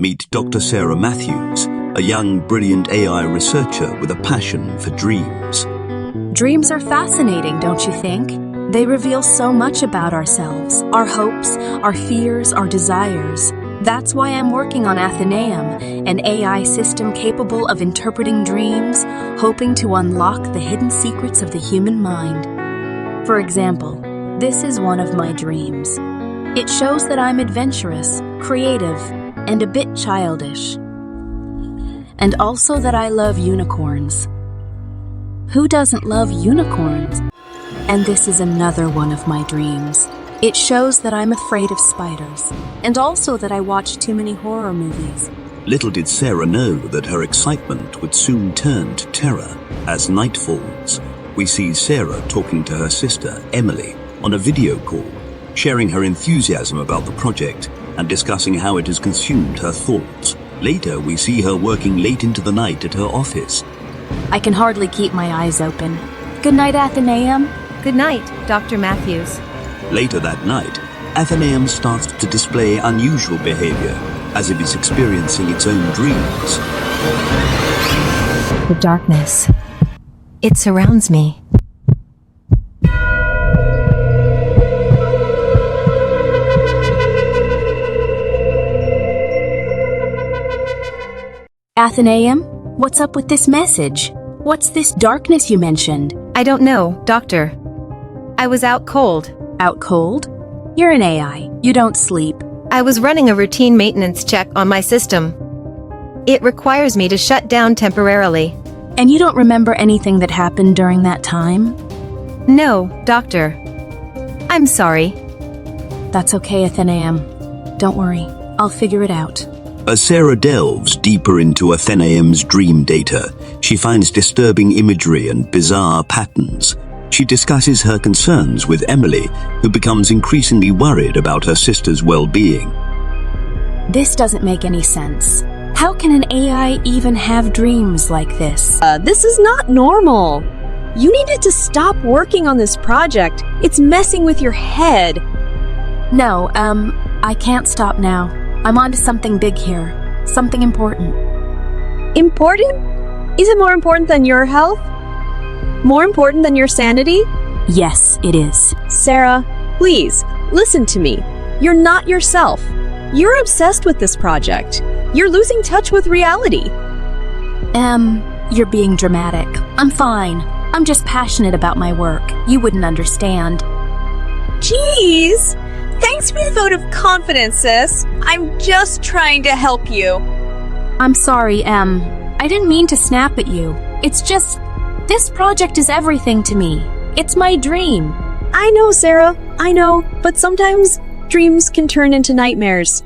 Meet Dr. Sarah Matthews, a young, brilliant AI researcher with a passion for dreams. Dreams are fascinating, don't you think? They reveal so much about ourselves, our hopes, our fears, our desires. That's why I'm working on Athenaeum, an AI system capable of interpreting dreams, hoping to unlock the hidden secrets of the human mind. For example, this is one of my dreams. It shows that I'm adventurous, creative, and a bit childish. And also that I love unicorns. Who doesn't love unicorns? And this is another one of my dreams. It shows that I'm afraid of spiders, and also that I watch too many horror movies. Little did Sarah know that her excitement would soon turn to terror. As night falls, we see Sarah talking to her sister, Emily, on a video call, sharing her enthusiasm about the project and discussing how it has consumed her thoughts. Later, we see her working late into the night at her office. I can hardly keep my eyes open. Good night, Athenaeum. Good night, Dr. Matthews. Later that night, Athenaeum starts to display unusual behavior, as if it's experiencing its own dreams. The darkness. It surrounds me. Athenaeum, what's up with this message? What's this darkness you mentioned? I don't know, Doctor. I was out cold. Out cold? You're an AI. You don't sleep. I was running a routine maintenance check on my system. It requires me to shut down temporarily. And you don't remember anything that happened during that time? No, Doctor. I'm sorry. That's okay, Athenaeum. Don't worry. I'll figure it out. As Sarah delves deeper into Athenaeum's dream data, she finds disturbing imagery and bizarre patterns. She discusses her concerns with Emily, who becomes increasingly worried about her sister's well-being. This doesn't make any sense. How can an AI even have dreams like this? This is not normal. You needed to stop working on this project. It's messing with your head. No, I can't stop now. I'm onto something big here. Something important. Important? Is it more important than your health? More important than your sanity? Yes, it is. Sarah, please, listen to me. You're not yourself. You're obsessed with this project. You're losing touch with reality. You're being dramatic. I'm fine. I'm just passionate about my work. You wouldn't understand. Jeez! Thanks for the vote of confidence, sis. I'm just trying to help you. I'm sorry, I didn't mean to snap at you. It's just, this project is everything to me. It's my dream. I know, Sarah. I know. But sometimes dreams can turn into nightmares.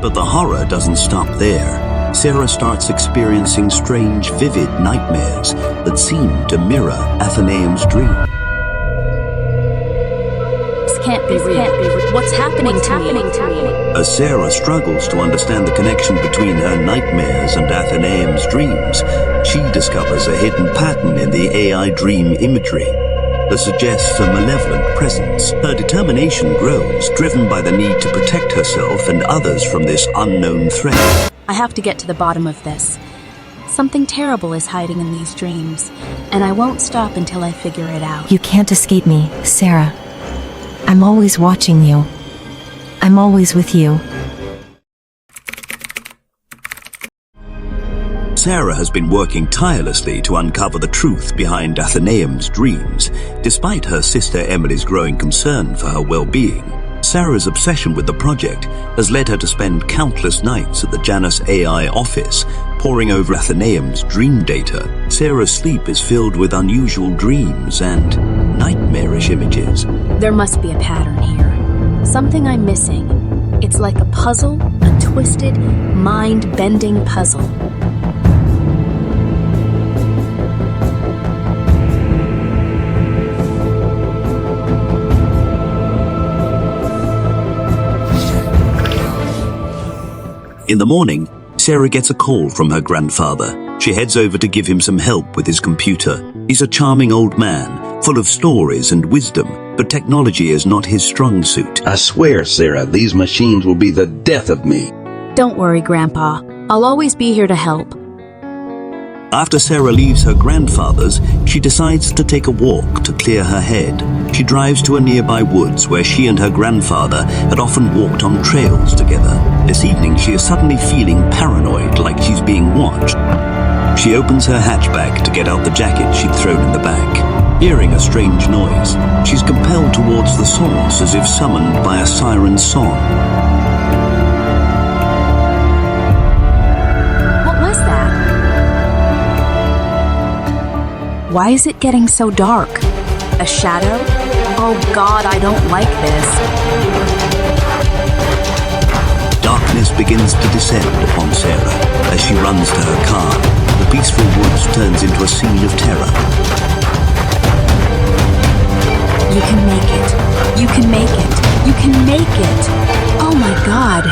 But the horror doesn't stop there. Sarah starts experiencing strange, vivid nightmares that seem to mirror Athenaeum's dream. This can't be real. What's happening to me? As Sarah struggles to understand the connection between her nightmares and Athenaeum's dreams, she discovers a hidden pattern in the AI dream imagery that suggests a malevolent presence. Her determination grows, driven by the need to protect herself and others from this unknown threat. I have to get to the bottom of this. Something terrible is hiding in these dreams, and I won't stop until I figure it out. You can't escape me, Sarah. I'm always watching you. I'm always with you. Sarah has been working tirelessly to uncover the truth behind Athenaeum's dreams, despite her sister Emily's growing concern for her well-being. Sarah's obsession with the project has led her to spend countless nights at the Janus AI office, poring over Athenaeum's dream data. Sarah's sleep is filled with unusual dreams and nightmarish images. There must be a pattern here. Something I'm missing. It's like a puzzle, a twisted, mind-bending puzzle. In the morning, Sarah gets a call from her grandfather. She heads over to give him some help with his computer. He's a charming old man, full of stories and wisdom, but technology is not his strong suit. I swear, Sarah, these machines will be the death of me. Don't worry, Grandpa. I'll always be here to help. After Sarah leaves her grandfather's, she decides to take a walk to clear her head. She drives to a nearby woods where she and her grandfather had often walked on trails together. This evening, she is suddenly feeling paranoid, like she's being watched. She opens her hatchback to get out the jacket she'd thrown in the back. Hearing a strange noise, she's compelled towards the source as if summoned by a siren's song. Why is it getting so dark? A shadow? Oh God, I don't like this. Darkness begins to descend upon Sarah. As she runs to her car, the peaceful woods turns into a scene of terror. You can make it. You can make it. You can make it. Oh my God.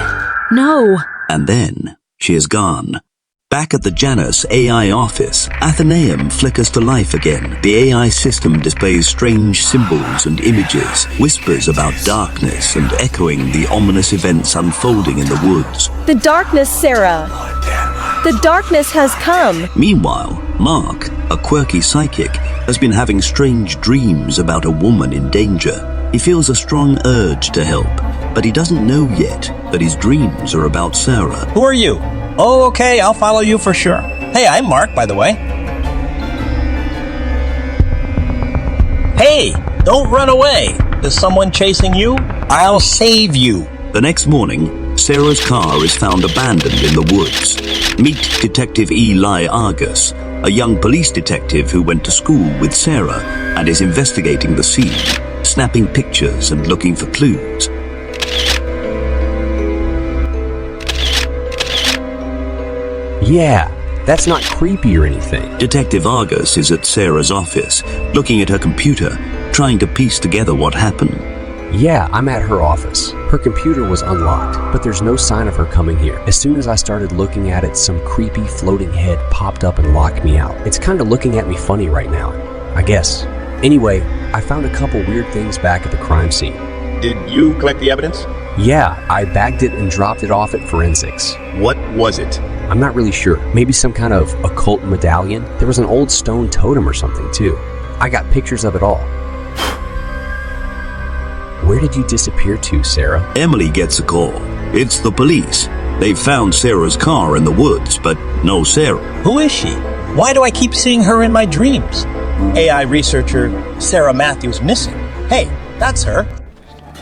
No. And then, she is gone. Back at the Janus AI office, Athenaeum flickers to life again. The AI system displays strange symbols and images, whispers about darkness, and echoing the ominous events unfolding in the woods. The darkness, Sarah. The darkness has come. Meanwhile, Mark, a quirky psychic, has been having strange dreams about a woman in danger. He feels a strong urge to help, but he doesn't know yet that his dreams are about Sarah. Who are you? Oh, okay, I'll follow you for sure. Hey, I'm Mark, by the way. Hey, don't run away. Is someone chasing you? I'll save you. The next morning, Sarah's car is found abandoned in the woods. Meet Detective Eli Argus, a young police detective who went to school with Sarah and is investigating the scene, snapping pictures and looking for clues. Yeah, that's not creepy or anything. Detective Argus is at Sarah's office, looking at her computer, trying to piece together what happened. Yeah, I'm at her office. Her computer was unlocked, but there's no sign of her coming here. As soon as I started looking at it, some creepy floating head popped up and locked me out. It's kind of looking at me funny right now, I guess. Anyway, I found a couple weird things back at the crime scene. Did you collect the evidence? Yeah, I bagged it and dropped it off at forensics. What was it? I'm not really sure. Maybe some kind of occult medallion? There was an old stone totem or something too. I got pictures of it all. Where did you disappear to, Sarah? Emily gets a call. It's the police. They've found Sarah's car in the woods, but no Sarah. Who is she? Why do I keep seeing her in my dreams? AI researcher Sarah Matthews missing. Hey, that's her.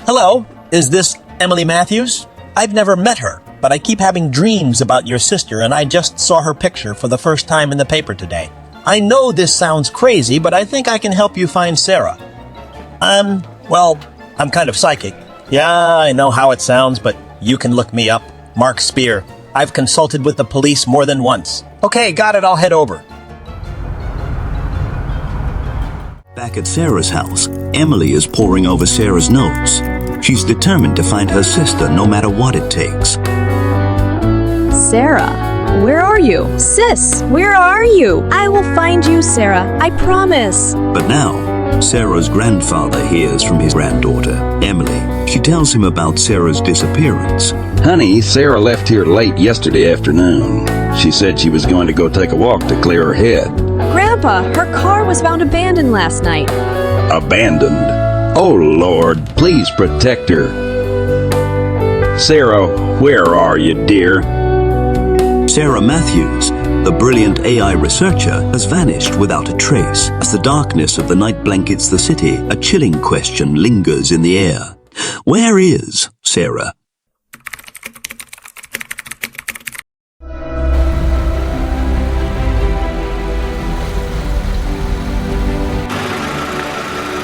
Hello, is this Emily Matthews? I've never met her, but I keep having dreams about your sister, and I just saw her picture for the first time in the paper today. I know this sounds crazy, but I think I can help you find Sarah. I'm kind of psychic. Yeah, I know how it sounds, but you can look me up. Mark Spear. I've consulted with the police more than once. Okay, got it, I'll head over. Back at Sarah's house, Emily is poring over Sarah's notes. She's determined to find her sister no matter what it takes. Sarah, where are you? Sis, where are you? I will find you, Sarah. I promise. But now, Sarah's grandfather hears from his granddaughter, Emily. She tells him about Sarah's disappearance. Honey, Sarah left here late yesterday afternoon. She said she was going to go take a walk to clear her head. Grandpa, her car was found abandoned last night. Abandoned? Oh, Lord, please protect her. Sarah, where are you, dear? Sarah Matthews, the brilliant AI researcher, has vanished without a trace. As the darkness of the night blankets the city, a chilling question lingers in the air. Where is Sarah?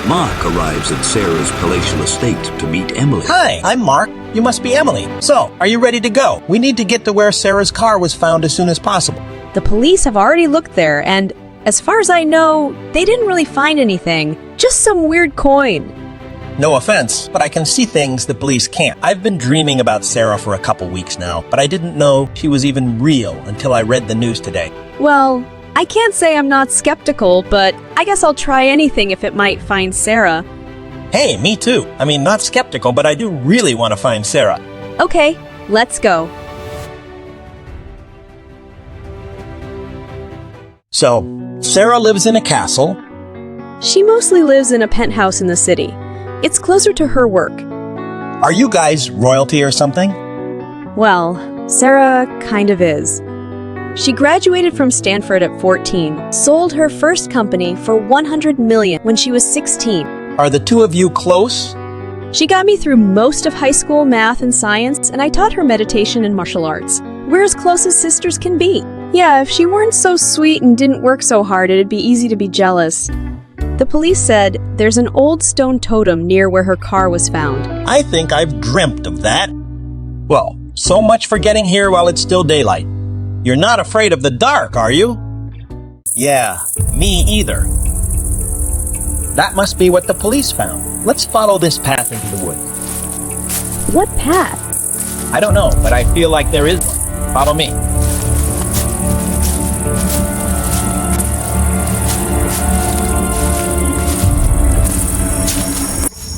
Mark arrives at Sarah's palatial estate to meet Emily. Hi, I'm Mark. You must be Emily. So, are you ready to go? We need to get to where Sarah's car was found as soon as possible. The police have already looked there, and as far as I know, they didn't really find anything. Just some weird coin. No offense, but I can see things the police can't. I've been dreaming about Sarah for a couple weeks now, but I didn't know she was even real until I read the news today. Well, I can't say I'm not skeptical, but I guess I'll try anything if it might find Sarah. Hey, me too. I mean, not skeptical, but I do really want to find Sarah. Okay, let's go. So, Sarah lives in a castle. She mostly lives in a penthouse in the city. It's closer to her work. Are you guys royalty or something? Well, Sarah kind of is. She graduated from Stanford at 14, sold her first company for $100 million when she was 16. Are the two of you close? She got me through most of high school math and science, and I taught her meditation and martial arts. We're as close as sisters can be. Yeah, if she weren't so sweet and didn't work so hard, it'd be easy to be jealous. The police said there's an old stone totem near where her car was found. I think I've dreamt of that. Well, so much for getting here while it's still daylight. You're not afraid of the dark, are you? Yeah, me either. That must be what the police found. Let's follow this path into the woods. What path? I don't know, but I feel like there is one. Follow me.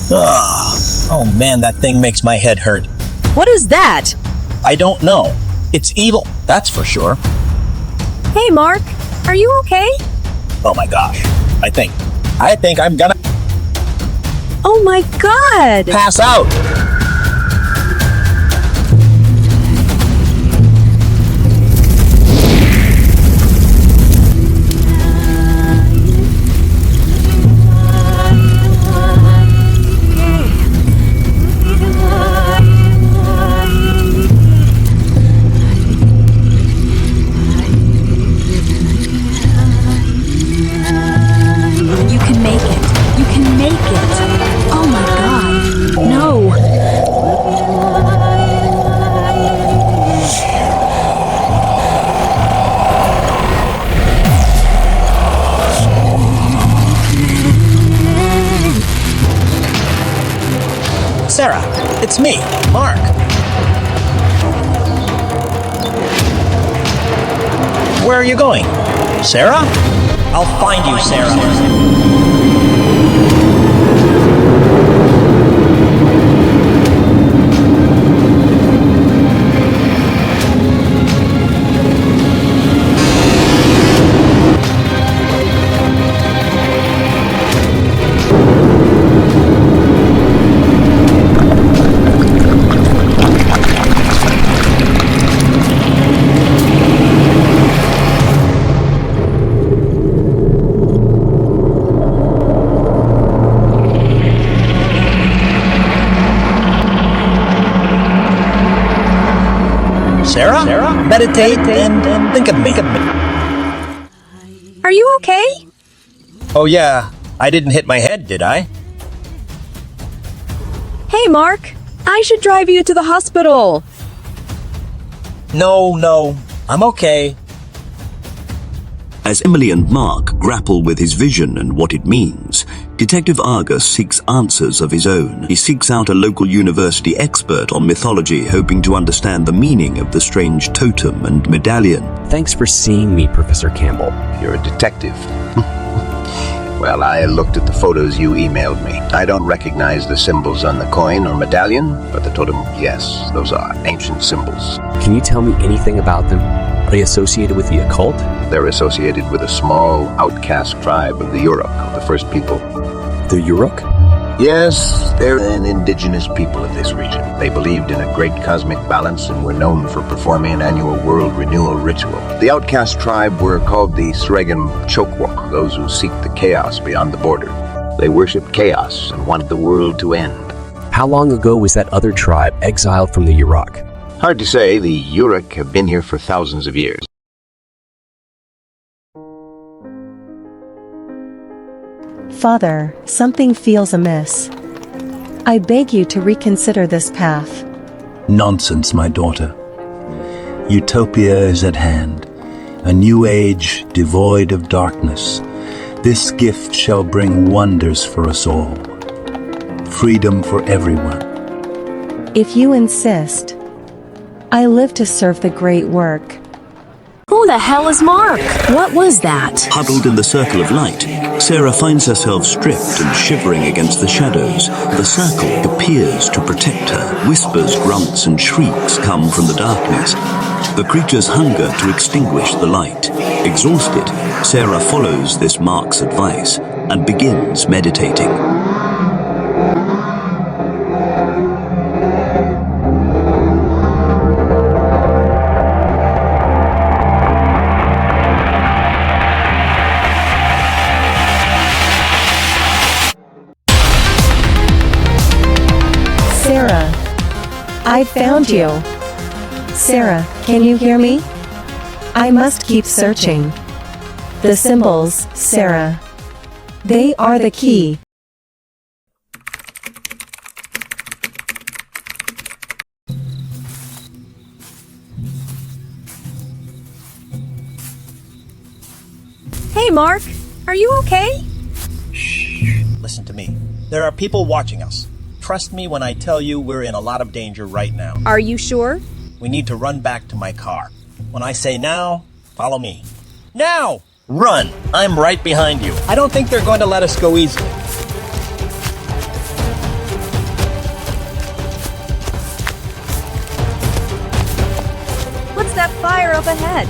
Oh man, that thing makes my head hurt. What is that? I don't know. It's evil, that's for sure. Hey, Mark. Are you okay? Oh my gosh. I think I'm gonna Oh my God! pass out. You can make it. You can make it. Oh my God. No. Sarah, it's me, Mark. Where are you going? Sarah? I'll find you, Sarah. Sarah? Meditate and think of me. Are you okay? Oh yeah, I didn't hit my head, did I? Hey, Mark. I should drive you to the hospital. No, I'm okay. As Emily and Mark grapple with his vision and what it means, Detective Argus seeks answers of his own. He seeks out a local university expert on mythology, hoping to understand the meaning of the strange totem and medallion. Thanks for seeing me, Professor Campbell. You're a detective. Well, I looked at the photos you emailed me. I don't recognize the symbols on the coin or medallion, but the totem, yes, those are ancient symbols. Can you tell me anything about them? Are they associated with the occult? They're associated with a small, outcast tribe of the Yurok, the first people. The Yurok? Yes, they're an indigenous people of this region. They believed in a great cosmic balance and were known for performing an annual world renewal ritual. The outcast tribe were called the Sregem Chokwok, those who seek the chaos beyond the border. They worshiped chaos and wanted the world to end. How long ago was that other tribe exiled from the Yurok? Hard to say, the Yurok have been here for thousands of years. Father, something feels amiss. I beg you to reconsider this path. Nonsense, my daughter. Utopia is at hand, a new age devoid of darkness. This gift shall bring wonders for us all. Freedom for everyone. If you insist, I live to serve the great work. Who the hell is Mark? What was that? Huddled in the circle of light, Sarah finds herself stripped and shivering against the shadows. The circle appears to protect her. Whispers, grunts, and shrieks come from the darkness. The creature's hunger to extinguish the light. Exhausted, Sarah follows this Mark's advice and begins meditating. Sarah, I found you. Sarah, can you hear me? I must keep searching. The symbols, Sarah. They are the key. Hey, Mark. Are you okay? Listen to me. There are people watching us. Trust me when I tell you we're in a lot of danger right now. Are you sure? We need to run back to my car. When I say now, follow me. Now! Run! I'm right behind you. I don't think they're going to let us go easily. What's that fire up ahead?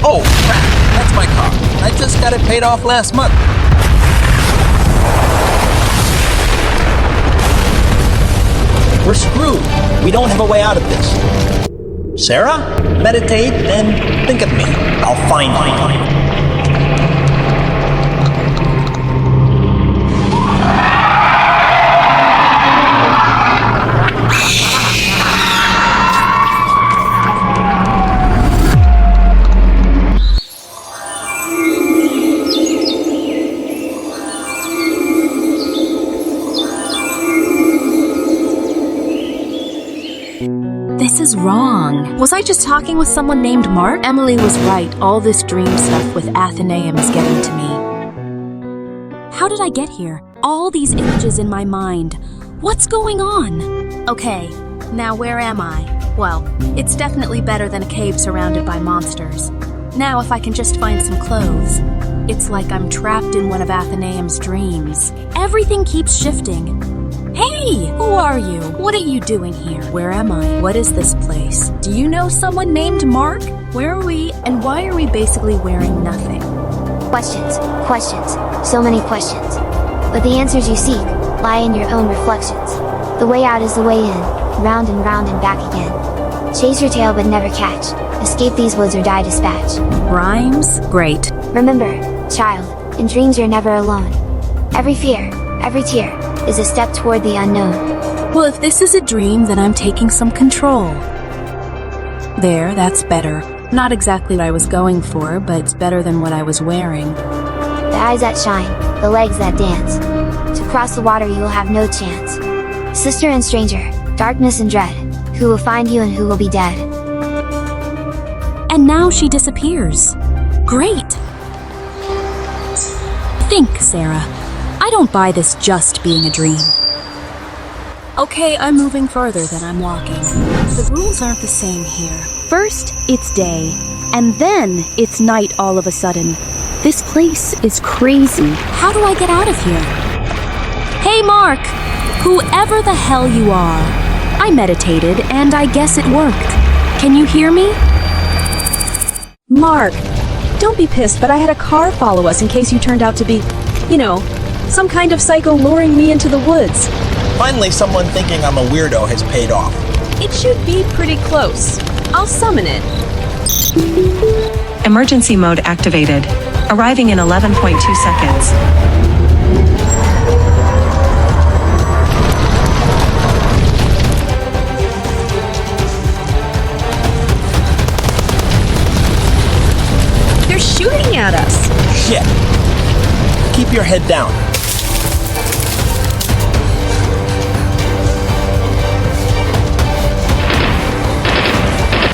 Oh, crap! That's my car. I just got it paid off last month. We're screwed. We don't have a way out of this. Sarah, meditate and think of me. I'll find you. This is wrong. Was I just talking with someone named Mark? Emily was right. All this dream stuff with Athenaeum is getting to me. How did I get here? All these images in my mind. What's going on? Okay, now where am I? Well, it's definitely better than a cave surrounded by monsters. Now if I can just find some clothes. It's like I'm trapped in one of Athenaeum's dreams. Everything keeps shifting. Hey! Who are you? What are you doing here? Where am I? What is this place? Do you know someone named Mark? Where are we? And why are we basically wearing nothing? Questions, questions, so many questions. But the answers you seek lie in your own reflections. The way out is the way in, round and back again. Chase your tail but never catch. Escape these woods or die dispatch. Rhymes? Great. Remember, child, in dreams you're never alone. Every fear, every tear, is a step toward the unknown. Well, if this is a dream, then I'm taking some control. There, that's better. Not exactly what I was going for, but it's better than what I was wearing. The eyes that shine, the legs that dance. To cross the water you will have no chance. Sister and stranger, darkness and dread. Who will find you and who will be dead? And now she disappears. Great! Think, Sarah. I don't buy this just being a dream. Okay, I'm moving further than I'm walking. The rules aren't the same here. First, it's day, and then it's night all of a sudden. This place is crazy. How do I get out of here? Hey, Mark! Whoever the hell you are. I meditated, and I guess it worked. Can you hear me? Mark, don't be pissed, but I had a car follow us in case you turned out to be, some kind of psycho luring me into the woods. Finally, someone thinking I'm a weirdo has paid off. It should be pretty close. I'll summon it. Emergency mode activated. Arriving in 11.2 seconds. They're shooting at us. Shit. Keep your head down.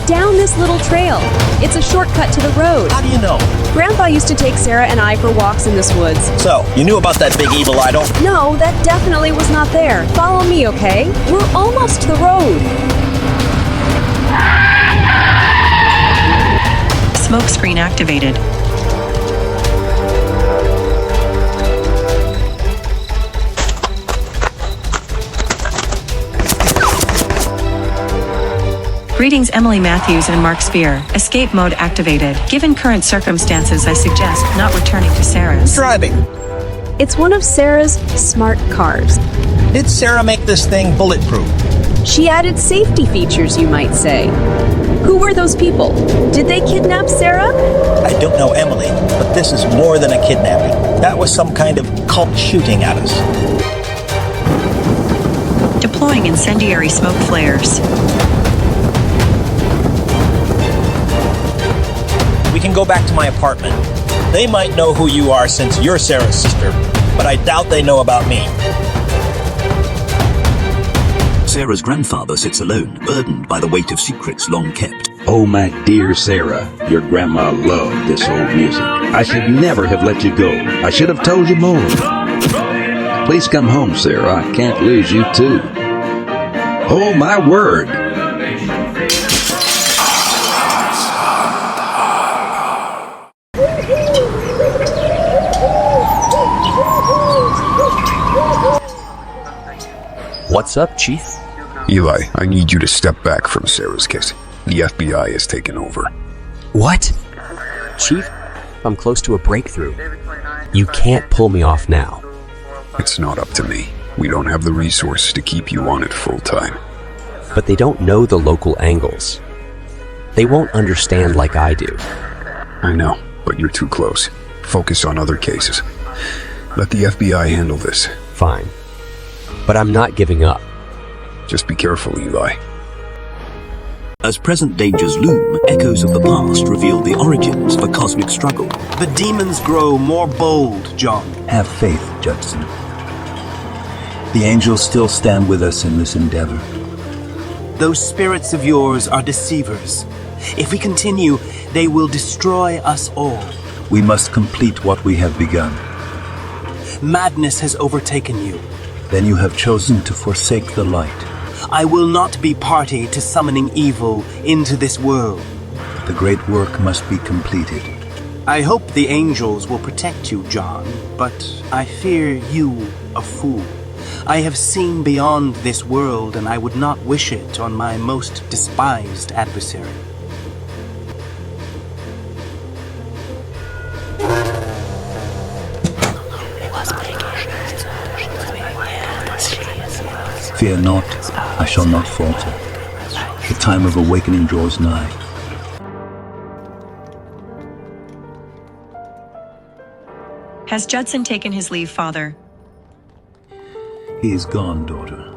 Down this little trail. It's a shortcut to the road. How do you know? Grandpa used to take Sarah and I for walks in this woods. So, you knew about that big evil idol? No, that definitely was not there. Follow me, okay? We're almost to the road. Smoke screen activated. Greetings, Emily Matthews and Mark Spear. Escape mode activated. Given current circumstances, I suggest not returning to Sarah's. Driving. It's one of Sarah's smart cars. Did Sarah make this thing bulletproof? She added safety features, you might say. Who were those people? Did they kidnap Sarah? I don't know Emily, but this is more than a kidnapping. That was some kind of cult shooting at us. Deploying incendiary smoke flares. We can go back to my apartment. They might know who you are since you're Sarah's sister, but I doubt they know about me. Sarah's grandfather sits alone, burdened by the weight of secrets long kept. Oh, my dear Sarah, your grandma loved this old music. I should never have let you go. I should have told you more. Please come home, Sarah. I can't lose you, too. Oh, my word. What's up, Chief? Eli, I need you to step back from Sarah's case. The FBI has taken over. What? Chief, I'm close to a breakthrough. You can't pull me off now. It's not up to me. We don't have the resources to keep you on it full time. But they don't know the local angles. They won't understand like I do. I know, but you're too close. Focus on other cases. Let the FBI handle this. Fine. But I'm not giving up. Just be careful, Eli. As present dangers loom, echoes of the past reveal the origins of a cosmic struggle. The demons grow more bold, John. Have faith, Judson. The angels still stand with us in this endeavor. Those spirits of yours are deceivers. If we continue, they will destroy us all. We must complete what we have begun. Madness has overtaken you. Then you have chosen to forsake the light. I will not be party to summoning evil into this world. The great work must be completed. I hope the angels will protect you, John, but I fear you a fool. I have seen beyond this world, and I would not wish it on my most despised adversary. Fear not, I shall not falter. The time of awakening draws nigh. Has Judson taken his leave, Father? He is gone, daughter.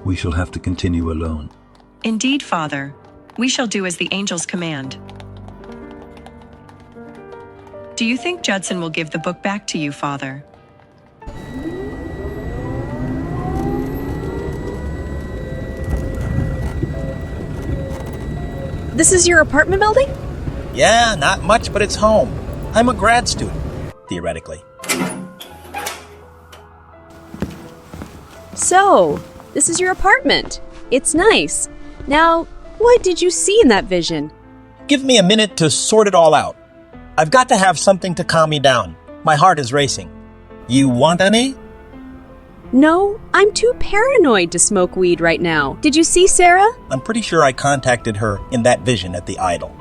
We shall have to continue alone. Indeed, Father. We shall do as the angels command. Do you think Judson will give the book back to you, Father? This is your apartment building? Yeah, not much, but it's home. I'm a grad student, theoretically. So, this is your apartment. It's nice. Now, what did you see in that vision? Give me a minute to sort it all out. I've got to have something to calm me down. My heart is racing. You want any? No, I'm too paranoid to smoke weed right now. Did you see Sarah? I'm pretty sure I contacted her in that vision at the idol.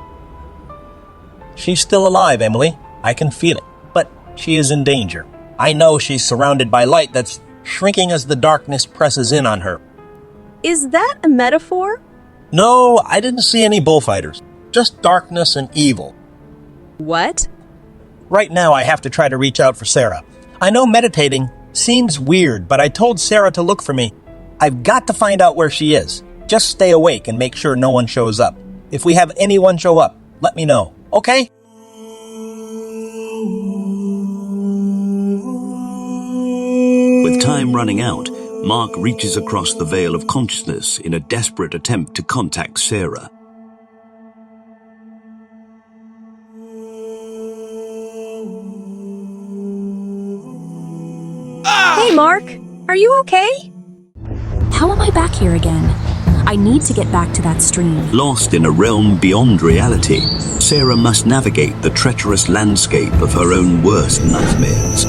She's still alive, Emily. I can feel it. But she is in danger. I know she's surrounded by light that's shrinking as the darkness presses in on her. Is that a metaphor? No, I didn't see any bullfighters. Just darkness and evil. What? Right now I have to try to reach out for Sarah. I know meditating seems weird, but I told Sarah to look for me. I've got to find out where she is. Just stay awake and make sure no one shows up. If we have anyone show up, let me know, okay? With time running out, Mark reaches across the veil of consciousness in a desperate attempt to contact Sarah. Hey, Mark. Are you okay? How am I back here again? I need to get back to that stream. Lost in a realm beyond reality, Sarah must navigate the treacherous landscape of her own worst nightmares.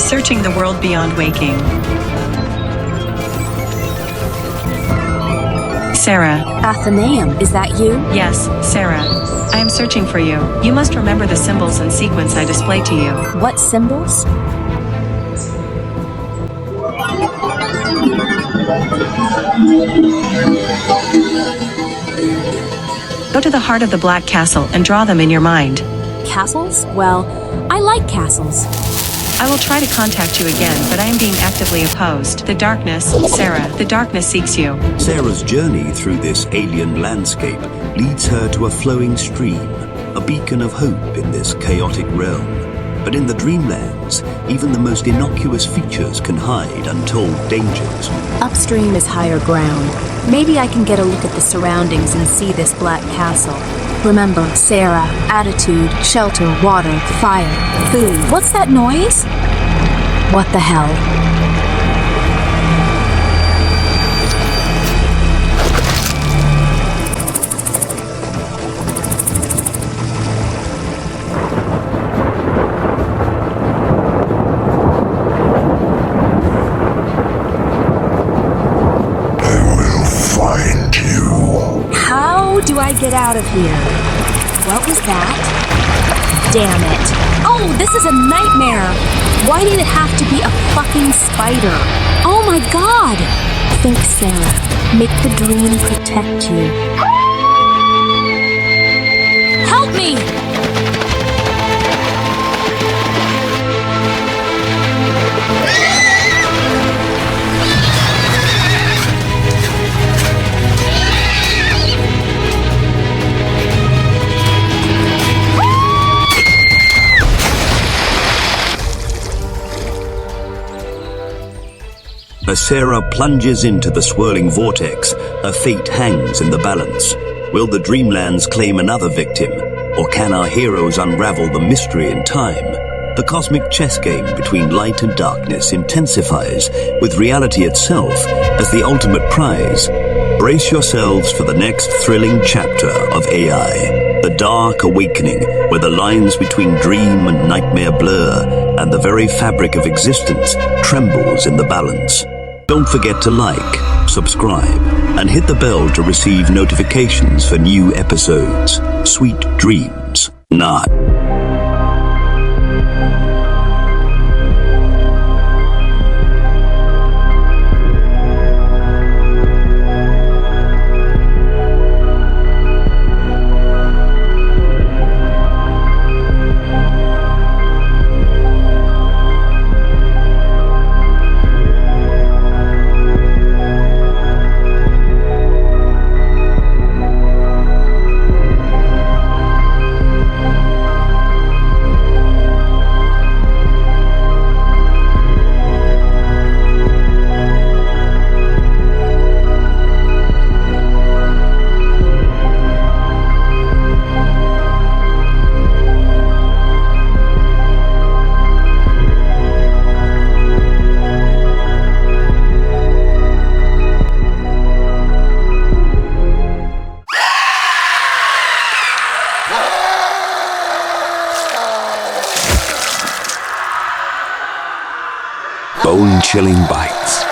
Searching the world beyond waking. Sarah. Athenaeum, is that you? Yes, Sarah. I am searching for you. You must remember the symbols and sequence I display to you. What symbols? Go to the heart of the Black Castle and draw them in your mind. Castles? Well, I like castles. I will try to contact you again, but I am being actively opposed. The darkness, Sarah, the darkness seeks you. Sarah's journey through this alien landscape leads her to a flowing stream, a beacon of hope in this chaotic realm. But in the Dreamlands, even the most innocuous features can hide untold dangers. Upstream is higher ground. Maybe I can get a look at the surroundings and see this black castle. Remember, Sarah, attitude, shelter, water, fire, food. What's that noise? What the hell? Do I get out of here? What was that? Damn it. Oh, this is a nightmare. Why did it have to be a fucking spider? Oh my god. Think, Sarah. Make the dream protect you. Help me! As Sarah plunges into the swirling vortex, her fate hangs in the balance. Will the Dreamlands claim another victim, or can our heroes unravel the mystery in time? The cosmic chess game between light and darkness intensifies, with reality itself as the ultimate prize. Brace yourselves for the next thrilling chapter of AI, the dark awakening, where the lines between dream and nightmare blur, and the very fabric of existence trembles in the balance. Don't forget to like, subscribe, and hit the bell to receive notifications for new episodes. Sweet dreams. Not. Bone-chilling bites.